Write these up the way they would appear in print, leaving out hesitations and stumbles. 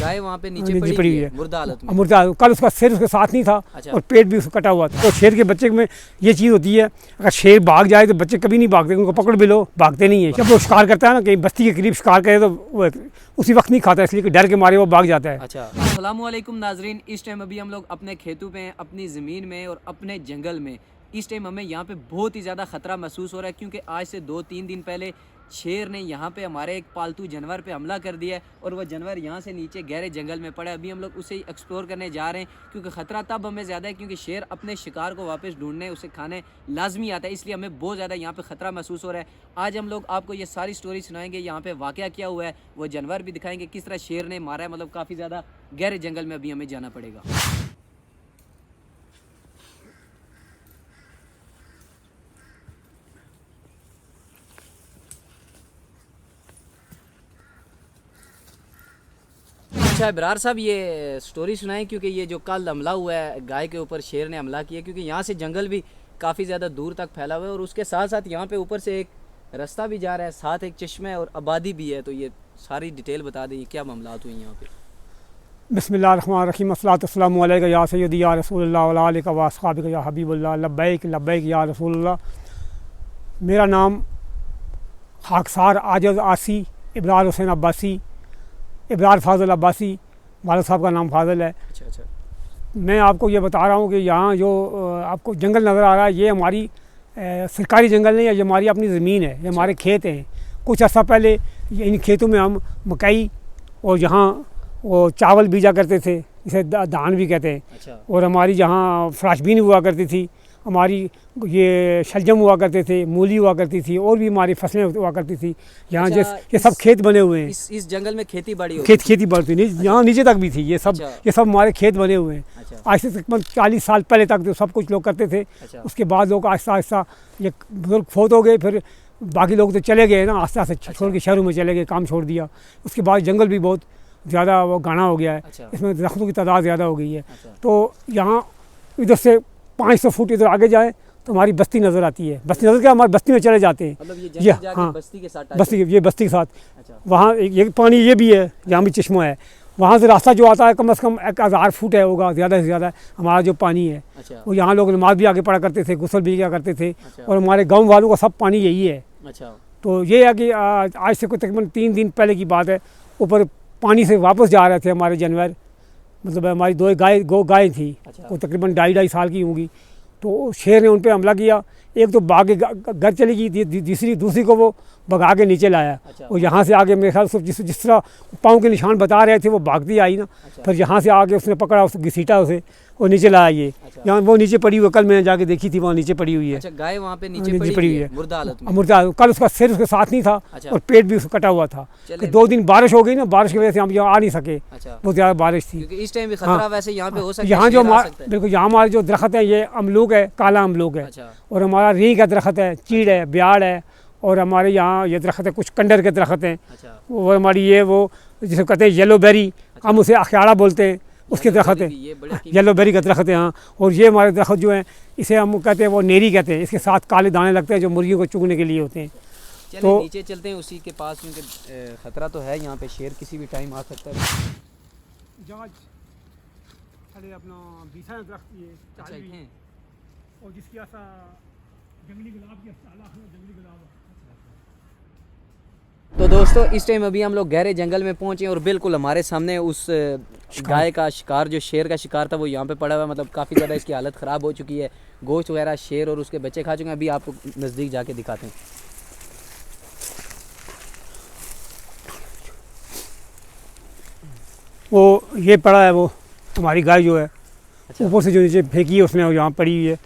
गाय वहाँ पे नीचे पड़ी हुई है मुर्दा हालत में। मुर्दा, कल उसका सिर उसके साथ नहीं था। अच्छा। और पेट भी उसका कटा हुआ था। तो शेर के बच्चे में ये चीज़ होती है, अगर शेर भाग जाए तो बच्चे कभी नहीं भागते, उनको पकड़ भी लो भागते नहीं है। जब वो शिकार करता है ना, कहीं बस्ती के करीब शिकार करे तो वो उसी वक्त नहीं खाता, इसलिए कि डर के मारे वो भाग जाता है। अच्छा, अस्सलामुअलैकुम नाजरीन, इस टाइम अभी हम लोग अपने खेतों पे हैं, अपनी ज़मीन में और अपने जंगल में। इस टाइम हमें यहाँ पे बहुत ही ज़्यादा ख़तरा महसूस हो रहा है, क्योंकि आज से 2-3 दिन पहले शेर ने यहाँ पे हमारे एक पालतू जानवर पे हमला कर दिया है और वह जानवर यहाँ से नीचे गहरे जंगल में पड़ा है। अभी हम लोग उसे एक्सप्लोर करने जा रहे हैं, क्योंकि ख़तरा तब हमें ज़्यादा है क्योंकि शेर अपने शिकार को वापस ढूंढने उसे खाने लाजमी आता है, इसलिए हमें बहुत ज़्यादा यहाँ पे ख़तरा महसूस हो रहा है। आज हम लोग आपको ये सारी स्टोरी सुनाएंगे, यहाँ पे वाक़या क्या हुआ है, वो जानवर भी दिखाएंगे, किस तरह शेर ने मारा है। मतलब काफ़ी ज़्यादा गहरे जंगल में अभी हमें जाना पड़ेगा। अच्छा इब्रार साहब, ये स्टोरी सुनाएं, क्योंकि ये जो कल हमला हुआ है गाय के ऊपर, शेर ने हमला किया, क्योंकि यहाँ से जंगल भी काफ़ी ज़्यादा दूर तक फैला हुआ है और उसके साथ साथ यहाँ पे ऊपर से एक रास्ता भी जा रहा है, साथ एक चश्मा है और आबादी भी है। तो ये सारी डिटेल बता दें, क्या मामलात हुए यहाँ पे। बिस्मिल्लाहिर्रहमानिर्रहीम, अस्सलामु अलैका या सय्यदी या रसूलल्लाह व आलिका व अस्हाबिका या हबीबल्लाह, लब्बैक लब्बैक या रसूलल्लाह। मेरा नाम खाकसार आजज़ आसी इब्रार हुसैन अब्बासी, इब्रार फाज़ल अब्बासी, वालिद साहब का नाम फाज़ल है। अच्छा अच्छा। मैं आपको ये बता रहा हूँ कि यहाँ जो आपको जंगल नज़र आ रहा है, ये हमारी सरकारी जंगल नहीं है, ये हमारी अपनी ज़मीन है, ये हमारे खेत हैं। कुछ अर्सा पहले इन खेतों में हम मकई और यहाँ वो चावल बीजा करते थे, इसे धान भी कहते हैं। अच्छा। और हमारी जहाँ फ्राशबीन हुआ करती थी, हमारी ये शलजम हुआ करते थे, मूली हुआ करती थी, और भी हमारी फसलें हुआ करती थी यहाँ। अच्छा, ये सब खेत बने हुए हैं। इस जंगल में खेती बाड़ी खेती बढ़ती नहीं, यहाँ नीचे तक भी थी। ये सब हमारे खेत बने हुए हैं। अच्छा। आज से तकरीबन 40 साल पहले तक जो सब कुछ लोग करते थे। अच्छा। उसके बाद लोग आहिस्ता आहिस्ता ये बुजुर्ग फोत हो गए, फिर बाकी लोग तो चले गए ना, आस्ते आस्ते छोड़ के शहरों में चले गए, काम छोड़ दिया। उसके बाद जंगल भी बहुत ज़्यादा वो घना हो गया है। अच्छा। इसमें दरख्तों की तादाद ज़्यादा हो गई है। अच्छा। तो यहाँ इधर से 500 फुट इधर आगे जाए तो हमारी बस्ती नज़र आती है। बस्ती नज़र क्या, हमारे बस्ती में चले जाते हैं। मतलब ये हाँ, बस्ती के साथ ये बस्ती के साथ। अच्छा। वहाँ ये पानी ये भी है, जहाँ भी चश्मा है, वहाँ से रास्ता जो आता है कम से कम 1000 फुट है होगा, ज़्यादा से ज़्यादा हमारा जो पानी है। अच्छा। वो यहाँ लोग नमाज भी आगे पढ़ा करते थे, गुस्ल भी किया करते थे। अच्छा। और हमारे गाँव वालों का सब पानी यही है। अच्छा। तो ये है कि आज से कोई तकरीबन 3 दिन पहले की बात है, ऊपर पानी से वापस जा रहे थे हमारे जानवर, मतलब हमारी 2 गाय थी। अच्छा। वो तकरीबन 2.5 साल की होंगी। तो शेर ने उन पर हमला किया, एक तो भाग के घर चली गई, दूसरी को वो भगा के नीचे लाया। अच्छा। और यहाँ से आगे मेरे ख्याल से जिस तरह पाँव के निशान बता रहे थे वो भागती आई ना। अच्छा। फिर यहाँ से आगे उसने पकड़ा, उसको घसीटा उसे और नीचे लाया। ये अच्छा। यहाँ वो नीचे पड़ी हुई, कल मैंने जाके देखी थी, वहाँ नीचे पड़ी हुई है। अच्छा, गाय वहाँ पे नीचे पड़ी हुई है मुर्दा हालत में। मुर्दा, कल उसका सिर उसके साथ नहीं था। अच्छा। और पेट भी उसका कटा हुआ था। 2 दिन बारिश हो गई ना, बारिश की वजह से हम यहाँ आ नहीं सके। अच्छा। बहुत ज़्यादा बारिश थी, क्योंकि इस टाइम भी खतरा वैसे यहाँ पे हो सकता है। यहाँ जो बिल्कुल यहाँ हमारे जो दरख्त है, ये अमलूक है, काला अमलूक है। अच्छा। और हमारा रींग का दरख्त है, चीड़ है, ब्याड़ है, और हमारे यहाँ ये दरख्त है, कुछ कंडर के दरख्त हैं। अच्छा। वो हमारी ये वो जिसे कहते हैं येलो बेरी, हम उसे अख्याड़ा बोलते हैं, उसके दरख्त है, येलो बेरी का दरख्त है। हाँ, और ये हमारे दरख्त जो हैं, इसे हम कहते हैं वो नेरी कहते हैं। इसके साथ काले दाने लगते हैं जो मुर्गियों को चुगने के लिए होते हैं। तो नीचे चलते हैं उसी के पास, क्योंकि खतरा तो है यहाँ पे, शेर किसी भी टाइम आ सकता है। अपना बीसा दरख्त ये हैं और जिसकी ऐसा जंगली गुलाब की जंगली गुलाब। तो दोस्तों, इस टाइम अभी हम लोग गहरे जंगल में पहुंचे और बिल्कुल हमारे सामने उस गाय का शिकार, जो शेर का शिकार था, वो यहाँ पे पड़ा हुआ है। मतलब काफ़ी ज़्यादा इसकी हालत ख़राब हो चुकी है, गोश्त वगैरह शेर और उसके बच्चे खा चुके हैं। अभी आपको नज़दीक जाके दिखाते हैं। वो ये पड़ा है, वो हमारी गाय जो है। अच्छा। ऊपर से जो नीचे फेंकी है उसने, वो यहाँ पड़ी हुई है,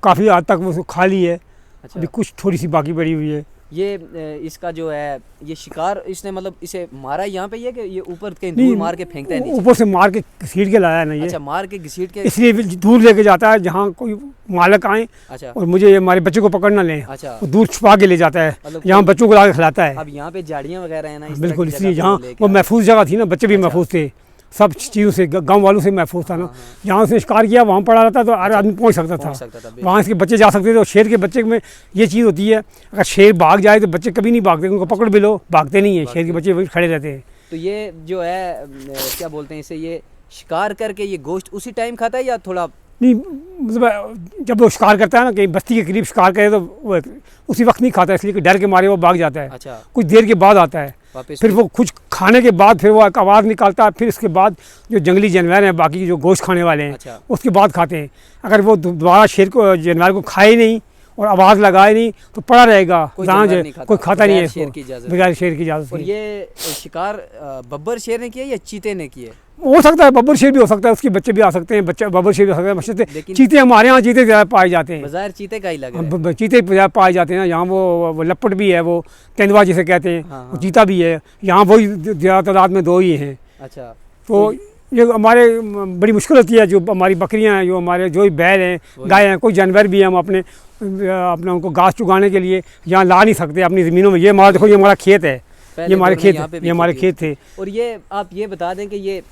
काफ़ी हद तक वो उसको खा ली है। अच्छा। अभी कुछ थोड़ी सी बाकी पड़ी हुई है। ये इसका जो है ये शिकार, इसने मतलब इसे मारा यहाँ पे, ये कि ये ऊपर कहीं दूर मार के फेंकता है नीचे? ऊपर से मार के घसीट के लाया है ना ये। अच्छा, मार के घसीट के, इसलिए दूर लेके जाता है जहाँ कोई मालक आए। अच्छा। और मुझे हमारे बच्चों को पकड़ ना लें। अच्छा। वो दूर छुपा के ले जाता है, मतलब यहाँ बच्चों को ला के खिलाता है। अब यहाँ पे झाड़ियाँ वगैरह है ना, बिल्कुल, इसलिए यहाँ वो महफूज जगह थी ना, बच्चे भी महफूज थे, सब चीज़ों से, गांव वालों से महफूज था ना। जहाँ उसने शिकार किया वहाँ पड़ा रहता तो हर आदमी पहुँच सकता था, वहाँ इसके बच्चे जा सकते थे। और शेर के बच्चे में ये चीज़ होती है, अगर शेर भाग जाए तो बच्चे कभी नहीं भागते, उनको पकड़ भी लो भागते नहीं है, शेर के बच्चे वही खड़े रहते हैं। तो ये जो है क्या बोलते हैं इसे, ये शिकार करके ये गोश्त उसी टाइम खाता है या थोड़ा? नहीं, मतलब जब वो शिकार करता है ना, कहीं बस्ती के करीब शिकार करे तो वो उसी वक्त नहीं खाता, इसलिए कि डर के मारे वो भाग जाता है। अच्छा, कुछ देर के बाद आता है, वापस फिर वो कुछ खाने के बाद फिर वो एक आवाज़ निकालता है, फिर उसके बाद जो जंगली जानवर हैं बाकी जो गोश्त खाने वाले हैं अच्छा, उसके बाद खाते हैं। अगर वो दोबारा शेर को जानवर को खाए नहीं और आवाज़ लगाए नहीं तो पड़ा रहेगा, कोई जहाँ जानवर नहीं खाता, कोई खाता नहीं है बगैर शेर इसको की इजाज़त। बगैर शेर की इजाज़त और से। ये शिकार बब्बर शेर ने किया या चीते ने किया? हो सकता है बब्बर शेर भी हो सकता है, उसके बच्चे भी आ सकते हैं, बच्चे बब्बर शेर भी हो सकते हैं, मशहूर लेकिन चीते हमारे यहाँ चीते ज़्यादा पाए जाते हैं। बाजार चीते का ही लग रहा है। चीते ज़्यादा पाए जाते हैं ना यहाँ, वो लपट भी है, वो तेंदुआ जिसे कहते हैं, हाँ, वो हाँ। चीता भी है। यहाँ वही ज़्यादा तादाद में दो ही हैं। अच्छा, तो ये हमारे बड़ी मुश्किल होती है, जो हमारी बकरियां हैं, जो हमारे जो बैल हैं, गाय हैं, कोई जानवर भी हैं, हम अपने उनको घास चुगाने के लिए यहाँ ला नहीं सकते अपनी ज़मीनों में। ये हमारा देखो, ये हमारा खेत है, ये हमारे खेत है, ये हमारे खेत थे। और ये आप ये बता दें कि ये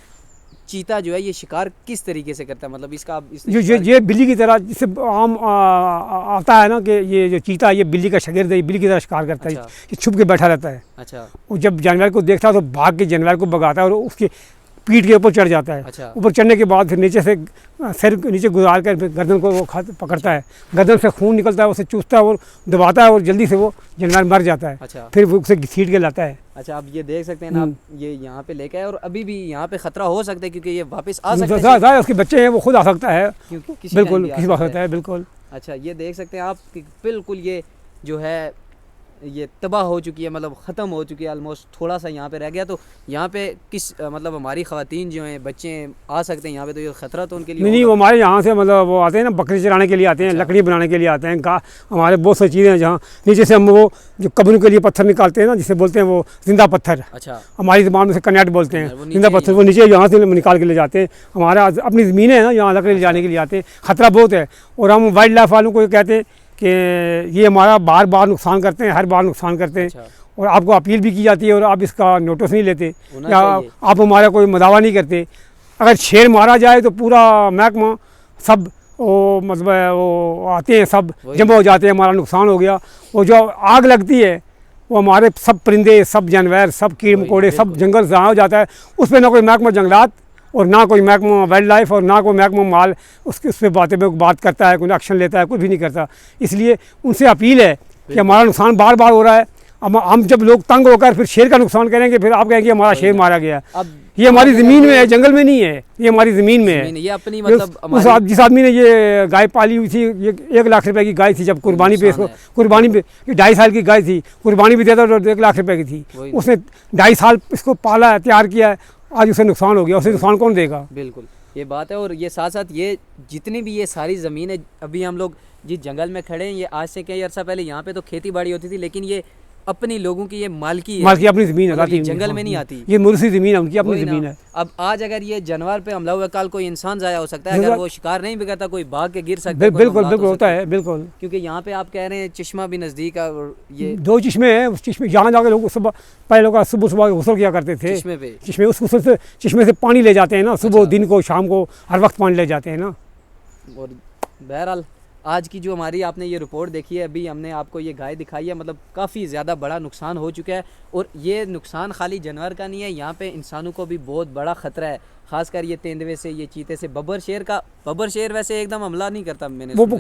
चीता जो है ये शिकार किस तरीके से करता है, मतलब इसका आप ये बिल्ली की तरह, जिससे आम आता है ना कि ये जो चीता है ये बिल्ली का शागिर्द है, ये बिल्ली की तरह शिकार करता है। अच्छा। ये छुप के बैठा रहता है। अच्छा, वो जब जानवर को देखता है तो भाग के जानवर को भगाता है और उसके पीठ के ऊपर चढ़ जाता है। अच्छा। ऊपर चढ़ने के बाद फिर नीचे से सिर नीचे गुजार कर फिर गर्दन को वो पकड़ता है, गर्दन से खून निकलता है, उसे चूसता है और दबाता है और जल्दी से वो जानवर मर जाता है। अच्छा, फिर वो उसे घसीट के लाता है। अच्छा, आप ये देख सकते हैं ना, आप ये यहाँ पे लेके आए और अभी भी यहाँ पे खतरा हो सकता है क्योंकि ये वापस आ सकते हैं। ज़्यादा उसके बच्चे हैं, वो खुद आ सकता है, क्योंकि किसी टाइम बिल्कुल भी आ किसी बात सकता होता है, बिल्कुल। अच्छा, ये देख सकते हैं आप कि बिल्कुल ये जो है ये तबाह हो चुकी है, मतलब ख़त्म हो चुकी है ऑलमोस्ट। थोड़ा सा यहाँ पे रह गया, तो यहाँ पे मतलब हमारी ख़वातीन जो हैं, बच्चे आ सकते हैं यहाँ पे, तो ये ख़तरा तो उनके लिए नहीं, वो हमारे यहाँ से मतलब वो आते हैं ना, बकरी चराने के लिए आते हैं, अच्छा। लकड़ी बनाने के लिए आते हैं। हमारे बहुत सारी चीज़ें हैं जहाँ नीचे से हम वो जो कब्रों के लिए पत्थर निकालते हैं ना, जिसे बोलते हैं वो जिंदा पत्थर, अच्छा, हमारी ज़बान में से कनेट बोलते वो हैं, नीचे जिंदा पत्थर, वो नीचे यहाँ से निकाल के ले जाते हैं। हमारा अपनी ज़मीनें हैं ना, यहाँ लकड़ी ले जाने के लिए आते हैं, ख़तरा बहुत है। और हम वाइल्ड लाइफ वालों को ये कहते हैं कि ये हमारा बार बार नुकसान करते हैं, हर बार नुकसान करते हैं। अच्छा, और आपको अपील भी की जाती है और आप इसका नोटिस नहीं लेते होना या चाहिए। आप हमारा कोई मदावा नहीं करते। अगर शेर मारा जाए तो पूरा महकमा सब वो मतलब वो आते हैं, सब वही। जमा हो जाते हैं, हमारा नुकसान हो गया। वो जो आग लगती है वो हमारे सब परिंदे, सब जानवर, सब कीड़े वही, मकोड़े, सब बिल्कुल। जंगल जहाँ हो जाता है। उस पर ना कोई महकमा जंगलात और ना कोई महकमा वाइल्ड लाइफ और ना कोई महकमा माल उसके उस पर बात करता है, कोई एक्शन लेता है, कुछ भी नहीं करता। इसलिए उनसे अपील है कि हमारा नुकसान बार बार हो रहा है। हम जब लोग तंग होकर फिर शेर का नुकसान करेंगे, फिर आप कहेंगे हमारा शेर मारा गया। अब ये हमारी ज़मीन में है, जंगल में नहीं है, ये हमारी ज़मीन में है। ये अपनी मतलब जिस आदमी ने ये गाय पाली हुई थी, ये 1 लाख रुपए की गाय थी, जब कुर्बानी पे इसको कुर्बानी पे 2.5 साल की गाय थी, कुर्बानी भी देता तो 1 लाख रुपए की थी। उसने 2.5 साल इसको पाला है, तैयार किया है, आज उसे नुकसान हो गया, उसे नुकसान कौन देगा? बिल्कुल ये बात है। और ये साथ साथ ये जितनी भी ये सारी ज़मीन है, अभी हम लोग जिस जंगल में खड़े हैं, ये आज से कई अर्सा पहले यहाँ पे तो खेती बाड़ी होती थी, लेकिन ये अपनी लोगों की ये मालकी है, मालकी अपनी ज़मीन है, मतलब ये आती जंगल हाँ, में नहीं आती। ये मुर्सी ज़मीन है, उनकी अपनी वही ना। ज़मीन है। अब आज अगर ये जानवर पे हमला हुआ, कल कोई इंसान ज़ाया हो सकता है, अगर वो शिकार नहीं भी करता, कोई भाग के गिर सकता है, कोई बिल्कुल हमला तो बिल्कुल होता सकता है, बिल्कुल। क्योंकि यहाँ पे आप कह रहे हैं चश्मा भी नज़दीक है, और ये 2 चश्मे हैं, उस चश्मे यहाँ जाके लोग सुबह पहले लोग सुबह गुसल किया करते थे चश्मे पे। चश्मे, उस गुसल से चश्मे से पानी ले जाते हैं ना, सुबह अच्छा। दिन को शाम को हर वक्त पानी ले जाते हैं ना। और बहरहाल आज की जो हमारी आपने ये रिपोर्ट देखी है, अभी हमने आपको ये गाय दिखाई है, मतलब काफ़ी ज़्यादा बड़ा नुकसान हो चुका है। और ये नुकसान खाली जानवर का नहीं है, यहाँ पे इंसानों को भी बहुत बड़ा ख़तरा है, खासकर ये तेंदुए से, ये चीते से। बब्बर शेर वैसे एकदम हमला नहीं करता, मैंने वो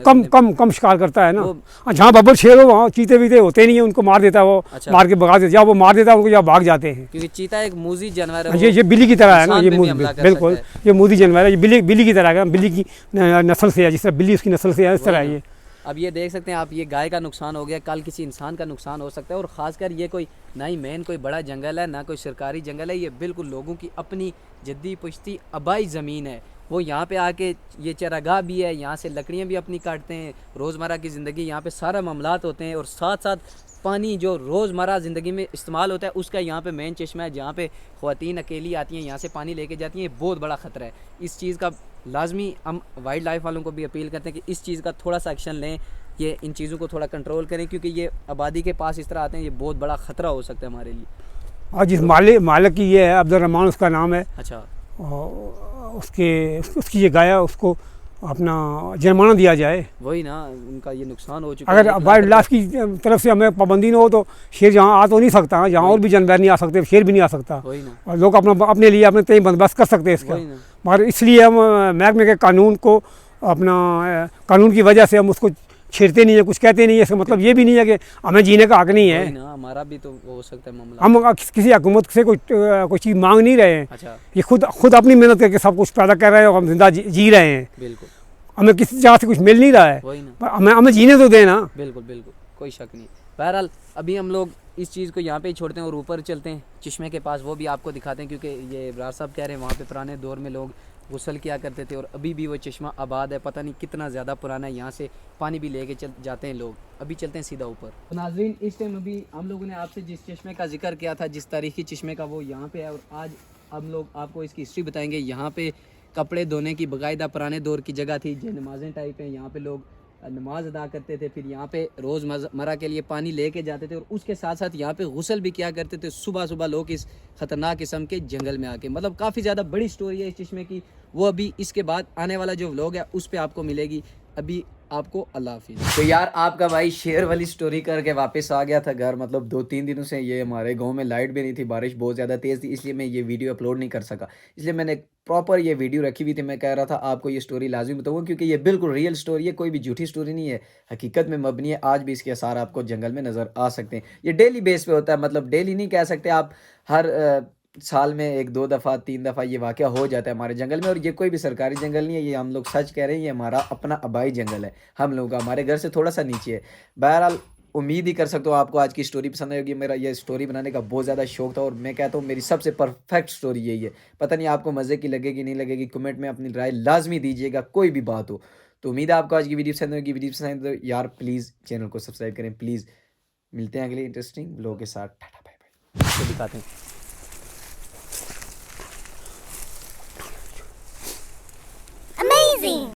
कम शिकार करता है ना। वो- जहाँ बब्बर शेर हो वहाँ चीते वीते होते नहीं है, उनको मार देता है वो। अच्छा। मार के भगा देता, या वो मार देता है उनको, या भाग जाते हैं। क्योंकि चीता एक मूजी जानवर है, ये बिल्ली की तरह है ना, इंसान ये पे भी हमला कर बिल्कुल सकता ये मूदी जानवर है, ये बिल्ली की तरह है, बिल्ली की नस्ल से है, जिस तरह बिल्ली उसकी नस्ल से है, इस तरह है ये। अब ये देख सकते हैं आप, ये गाय का नुकसान हो गया, कल किसी इंसान का नुकसान हो सकता है। और ख़ासकर ये कोई ना ही मेन कोई बड़ा जंगल है, ना कोई सरकारी जंगल है, ये बिल्कुल लोगों की अपनी जद्दी पुश्ती आबाई ज़मीन है। वो यहाँ पे आके ये चरागाह भी है, यहाँ से लकड़ियाँ भी अपनी काटते हैं, रोज़मर्रा की ज़िंदगी यहाँ पे सारा मामलात होते हैं। और साथ साथ पानी जो रोज़मर्रा ज़िंदगी में इस्तेमाल होता है, उसका यहाँ पे मेन चश्मा है, जहाँ पे ख़वातीन अकेली आती हैं, यहाँ से पानी लेके जाती हैं। बहुत बड़ा ख़तरा है इस चीज़ का। लाजमी हम वाइल्ड लाइफ वालों को भी अपील करते हैं कि इस चीज़ का थोड़ा सा एक्शन लें, ये इन चीज़ों को थोड़ा कंट्रोल करें, क्योंकि ये आबादी के पास इस तरह आते हैं, ये बहुत बड़ा ख़तरा हो सकता है हमारे लिए। और जिस मालिक की ये है, अब्दुल रहमान उसका नाम है, अच्छा, उसकी ये गाय है, उसको अपना जुर्माना दिया जाए। वही ना, उनका ये नुकसान हो चुका अगर है, 1 लाख वाइल्ड रुपए। लाइफ की तरफ से हमें पाबंदी न हो तो शेर यहाँ आ तो नहीं सकता, यहाँ और भी जानवर नहीं आ सकते, शेर भी नहीं आ सकता, वही ना, और लोग अपना अपने लिए अपने तय बंदोबस्त कर सकते हैं इसका। वही ना, मगर इसलिए हम महकमे के कानून को अपना कानून की वजह से हम उसको छेड़ते नहीं है, कुछ कहते नहीं है। इसका मतलब ये भी नहीं है कि हमें जीने का हक नहीं है। वही ना, हमारा भी तो हो सकता है मामला। हम किसी हुकूमत से कोई चीज़ मांग नहीं रहे हैं। अच्छा, ये खुद अपनी मेहनत करके सब कुछ पैदा कर रहे हैं और हम जिंदा जी रहे हैं। बिल्कुल, हमें किसी जगह से कुछ मिल नहीं रहा है, वही ना, पर हमें जीने तो देना। बिल्कुल बिल्कुल, कोई शक नहीं। बहरहाल अभी हम लोग इस चीज़ को यहाँ पे ही छोड़ते हैं और ऊपर चलते हैं चश्मे के पास, वो भी आपको दिखाते हैं, क्योंकि ये इब्रार साहब कह रहे हैं वहाँ पे पुराने दौर में लोग गुस्ल किया करते थे और अभी भी वो चश्मा आबाद है। पता नहीं कितना ज़्यादा पुराना है, यहाँ से पानी भी लेके चल जाते हैं लोग। अभी चलते हैं सीधा ऊपर। तो नाज़रीन, इस टाइम अभी हम लोगों ने आपसे जिस चश्मे का जिक्र किया था, जिस तारीखी चश्मे का, वो यहाँ पे है और आज हम लोग आपको इसकी हिस्ट्री बताएंगे। यहाँ पे कपड़े धोने की बाकायदा पुराने दौर की जगह थी, जो नमाज़ें टाइप हैं, यहाँ पे लोग नमाज अदा करते थे, फिर यहाँ पे रोज़मर्रा के लिए पानी लेके जाते थे और उसके साथ साथ यहाँ पे गुस्ल भी किया करते थे सुबह सुबह लोग इस ख़तरनाक किस्म के जंगल में आके। मतलब काफ़ी ज़्यादा बड़ी स्टोरी है इस चश्मे की, वो अभी इसके बाद आने वाला जो व्लॉग है उस पर आपको मिलेगी। अभी आपको अल्लाह हाफिज़। तो यार, आपका भाई शेर वाली स्टोरी करके वापस आ गया था घर। मतलब 2-3 दिनों से ये हमारे गांव में लाइट भी नहीं थी, बारिश बहुत ज़्यादा तेज़ थी, इसलिए मैं ये वीडियो अपलोड नहीं कर सका। इसलिए मैंने प्रॉपर ये वीडियो रखी हुई थी। मैं कह रहा था आपको ये स्टोरी लाजमी बताऊंगा, क्योंकि ये बिल्कुल रियल स्टोरी है, कोई भी झूठी स्टोरी नहीं है, हकीकत में मबनी है। आज भी इसके आसार आपको जंगल में नज़र आ सकते हैं। ये डेली बेस पे होता है, मतलब डेली नहीं कह सकते आप, हर साल में 1-2 दफ़ा 3 दफ़ा ये वाक़या हो जाता है हमारे जंगल में। और ये कोई भी सरकारी जंगल नहीं है, ये हम लोग सच कह रहे हैं, ये हमारा अपना आबाई जंगल है हम लोगों का, हमारे घर से थोड़ा सा नीचे है। बहरहाल उम्मीद ही कर सकता हूँ आपको आज की स्टोरी पसंद आएगी। मेरा ये स्टोरी बनाने का बहुत ज़्यादा शौक था और मैं कहता हूँ मेरी सबसे परफेक्ट स्टोरी यही है। पता नहीं आपको मज़े की लगेगी नहीं लगेगी, कमेंट में अपनी राय लाजमी दीजिएगा, कोई भी बात हो। तो उम्मीद है आपको आज की वीडियो पसंद होगी। वीडियो पसंद तो यार प्लीज़ चैनल को सब्सक्राइब करें प्लीज़। मिलते हैं अगले इंटरेस्टिंग व्लॉग के साथ। टाटा बाय बाय। तो दिखाते हैं।